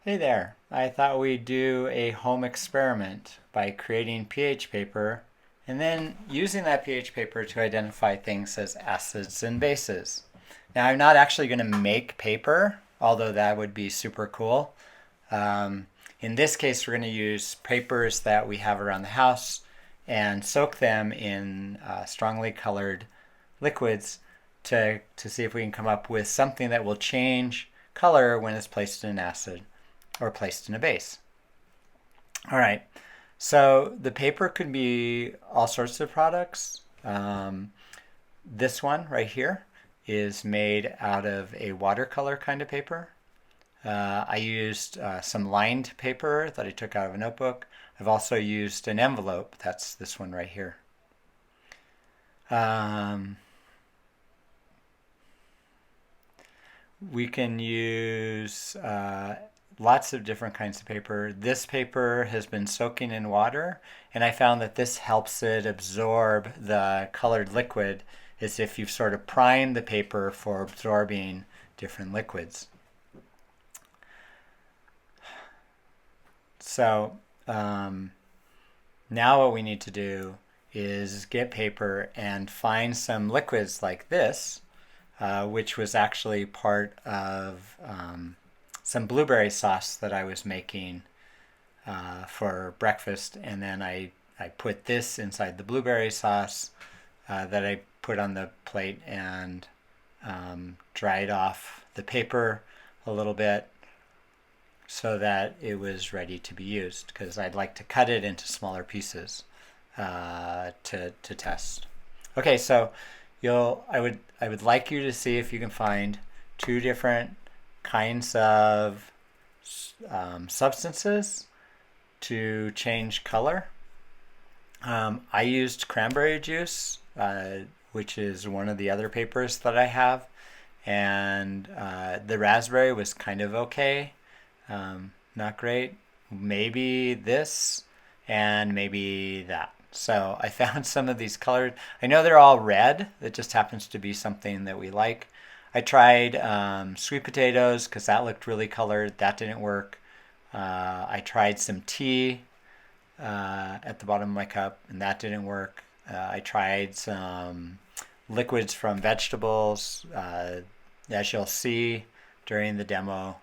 Hey there. I thought we'd do a home experiment by creating pH paper and then using that pH paper to identify things as acids and bases. Now, I'm not actually going to make paper, although that would be super cool. Um, in this case, we're going to use papers that we have around the house and soak them in strongly colored liquids to see if we can come up with something that will change color when it's placed in an acid or placed in a base. All right, so the paper could be all sorts of products. This one right here is made out of a watercolor kind of paper. I used some lined paper that I took out of a notebook. I've also used an envelope. That's this one right here. Um, we can use lots of different kinds of paper. This paper has been soaking in water, and I found that this helps it absorb the colored liquid as if you've sort of primed the paper for absorbing different liquids. So now what we need to do is get paper and find some liquids like this, which was actually part of some blueberry sauce that I was making for breakfast, and then I put this inside the blueberry sauce that I put on the plate and dried off the paper a little bit so that it was ready to be used because I'd like to cut it into smaller pieces to test. Okay, so I would like you to see if you can find two different kinds of substances to change color. I used cranberry juice, which is one of the other papers that I have, and the raspberry was kind of okay, not great. Maybe this and maybe that. So I found some of these colored. I know they're all red. It just happens to be something that we like. I tried sweet potatoes because that looked really colored. That didn't work. I tried some tea at the bottom of my cup, and that didn't work. I tried some liquids from vegetables, as you'll see during the demo.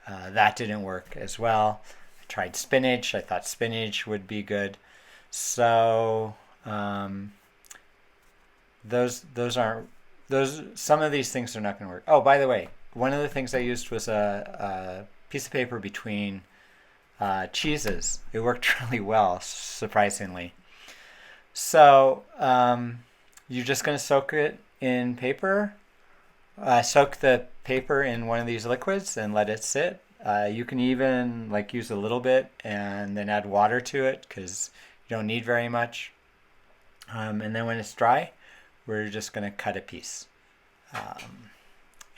That didn't work as well. I tried spinach. I thought spinach would be good. So those aren't those. Some of these things are not going to work. Oh, by the way, one of the things I used was a piece of paper between cheeses. It worked really well, surprisingly. So you're just going to soak it in paper. Soak the paper in one of these liquids and let it sit. You can even like use a little bit and then add water to it because you don't need very much. And then when it's dry, we're just going to cut a piece.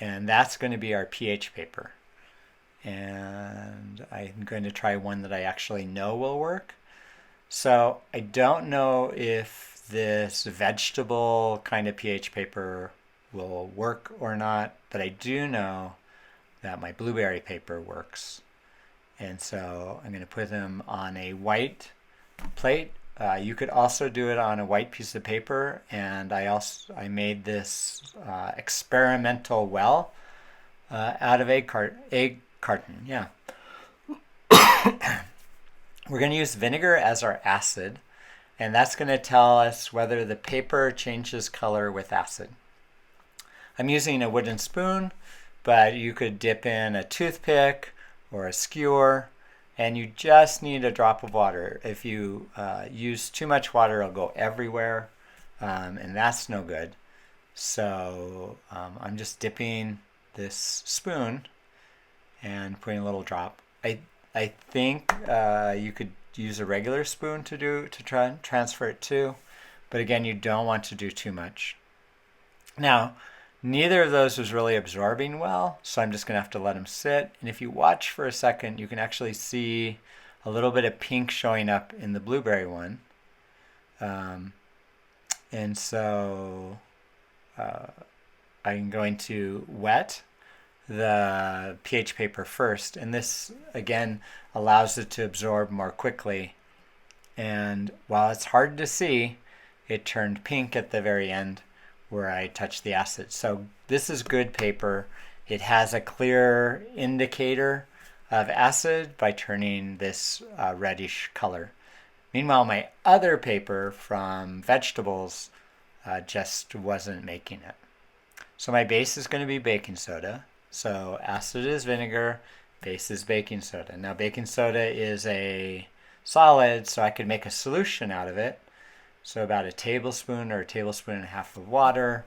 And that's going to be our pH paper. And I'm going to try one that I actually know will work. So I don't know if this vegetable kind of pH paper will work or not, but I do know that my blueberry paper works. And so I'm going to put them on a white plate. You could also do it on a white piece of paper, and I made this experimental well out of egg carton. Yeah, we're going to use vinegar as our acid, and that's going to tell us whether the paper changes color with acid. I'm using a wooden spoon, but you could dip in a toothpick or a skewer, and you just need a drop of water. If you use too much water, it'll go everywhere, and that's no good. So I'm just dipping this spoon and putting a little drop. I think you could use a regular spoon to try and transfer it too, but again, you don't want to do too much. Now, neither of those was really absorbing well, so I'm just going to have to let them sit. And if you watch for a second, you can actually see a little bit of pink showing up in the blueberry one. And so I'm going to wet the pH paper first, and this again allows it to absorb more quickly. And while it's hard to see, it turned pink at the very end where I touched the acid. So this is good paper. It has a clear indicator of acid by turning this reddish color. Meanwhile, my other paper from vegetables just wasn't making it. So my base is going to be baking soda. So acid is vinegar, base is baking soda. Now baking soda is a solid, so I could make a solution out of it. So about a tablespoon or a tablespoon and a half of water,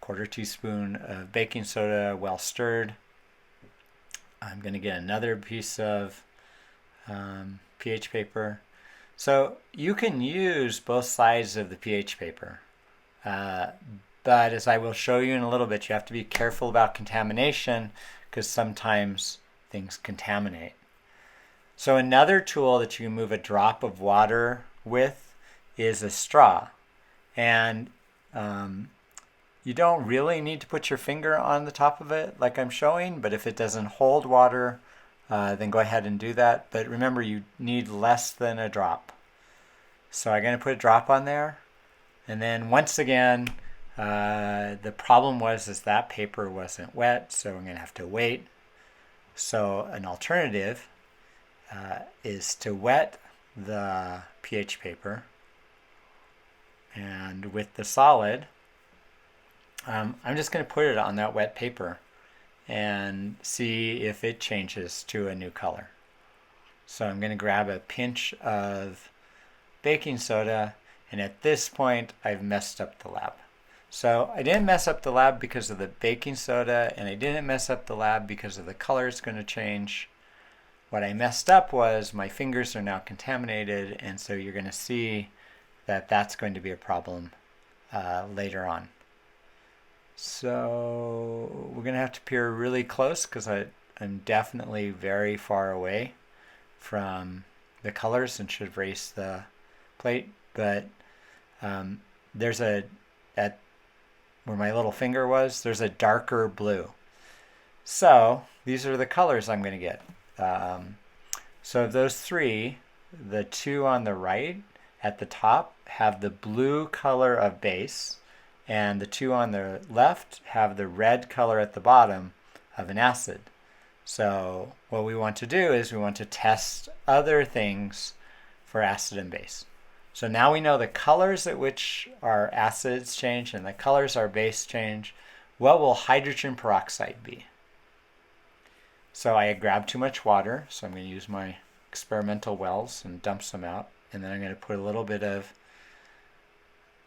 quarter teaspoon of baking soda, well stirred. I'm going to get another piece of pH paper. So you can use both sides of the pH paper. But as I will show you in a little bit, you have to be careful about contamination because sometimes things contaminate. So another tool that you can move a drop of water with is a straw. And you don't really need to put your finger on the top of it like I'm showing, but if it doesn't hold water, then go ahead and do that. But remember, you need less than a drop. So I'm going to put a drop on there. And then once again, the problem was that paper wasn't wet, so I'm going to have to wait. So an alternative is to wet the pH paper, and with the solid, I'm just going to put it on that wet paper and see if it changes to a new color. So I'm going to grab a pinch of baking soda, and at this point I've messed up the lab. So I didn't mess up the lab because of the baking soda, and I didn't mess up the lab because of the color is going to change. What I messed up was my fingers are now contaminated, and so you're going to see that that's going to be a problem later on. So we're going to have to peer really close because I'm definitely very far away from the colors and should raise the plate. But there's at where my little finger was, there's a darker blue. So these are the colors I'm going to get. So of those three, the two on the right at the top have the blue color of base, and the two on the left have the red color at the bottom of an acid. So what we want to do is we want to test other things for acid and base. So now we know the colors at which our acids change and the colors our base change. What will hydrogen peroxide be? So I grabbed too much water, so I'm going to use my experimental wells and dump some out. And then I'm going to put a little bit of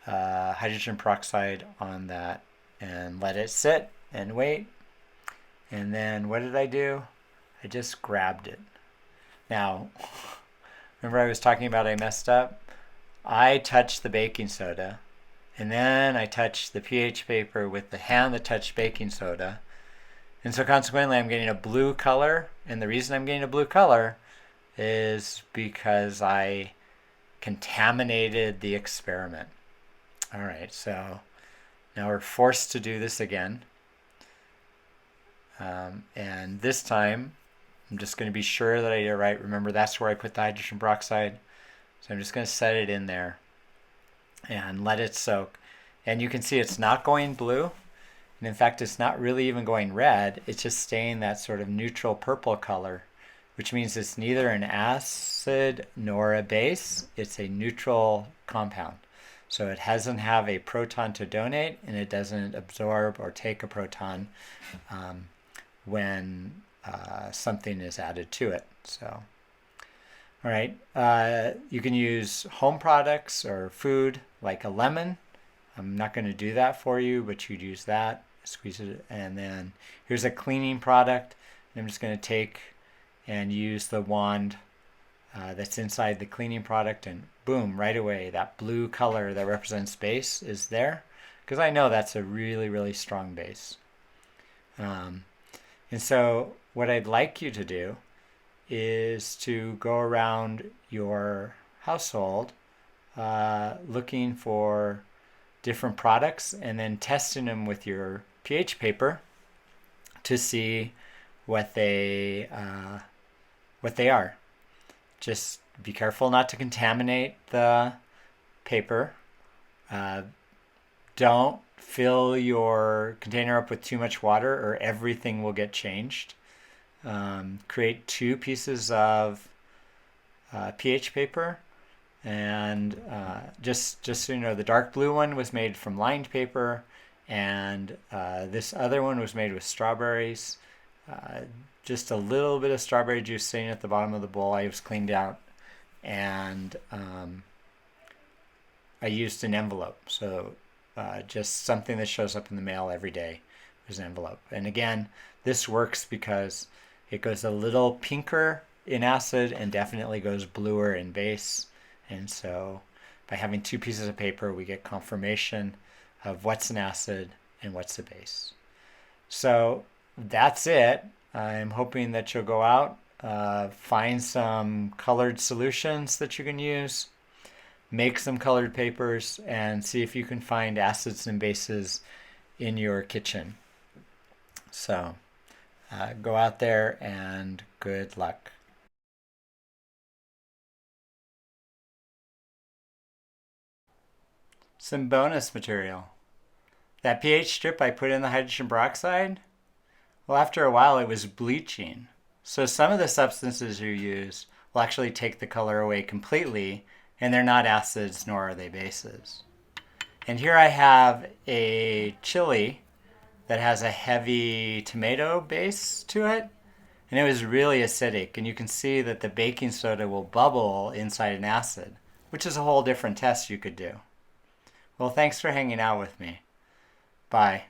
hydrogen peroxide on that and let it sit and wait. And then what did I do? I just grabbed it. Now, remember I was talking about I messed up? I touched the baking soda, and then I touched the pH paper with the hand that touched baking soda. And so consequently I'm getting a blue color, and the reason I'm getting a blue color is because I contaminated the experiment. All right, so now we're forced to do this again. And this time I'm just going to be sure that I did it right. Remember, that's where I put the hydrogen peroxide. So I'm just going to set it in there and let it soak. And you can see it's not going blue. And in fact, it's not really even going red. It's just staying that sort of neutral purple color, which means it's neither an acid nor a base. It's a neutral compound. So it doesn't have a proton to donate, and it doesn't absorb or take a proton when something is added to it. So, all right, you can use home products or food like a lemon. I'm not going to do that for you, but you'd use that, squeeze it, and then here's a cleaning product. I'm just going to take and use the wand that's inside the cleaning product, and boom, right away that blue color that represents base is there, because I know that's a really, really strong base. And so what I'd like you to do is to go around your household looking for different products and then testing them with your pH paper to see what they are. Just be careful not to contaminate the paper. Don't fill your container up with too much water or everything will get changed. Create 2 pieces of pH paper, and just so you know, the dark blue one was made from lined paper, and this other one was made with strawberries. Just a little bit of strawberry juice sitting at the bottom of the bowl. I was cleaned out, and I used an envelope. So just something that shows up in the mail every day is an envelope. And again, this works because it goes a little pinker in acid and definitely goes bluer in base. And so by having 2 pieces of paper, we get confirmation of what's an acid and what's a base. So that's it. I'm hoping that you'll go out, find some colored solutions that you can use, make some colored papers, and see if you can find acids and bases in your kitchen. So go out there and good luck. Some bonus material. That pH strip I put in the hydrogen peroxide, well, after a while it was bleaching. So some of the substances you use will actually take the color away completely, and they're not acids nor are they bases. And here I have a chili that has a heavy tomato base to it, and it was really acidic, and you can see that the baking soda will bubble inside an acid, which is a whole different test you could do. Well, thanks for hanging out with me. Bye.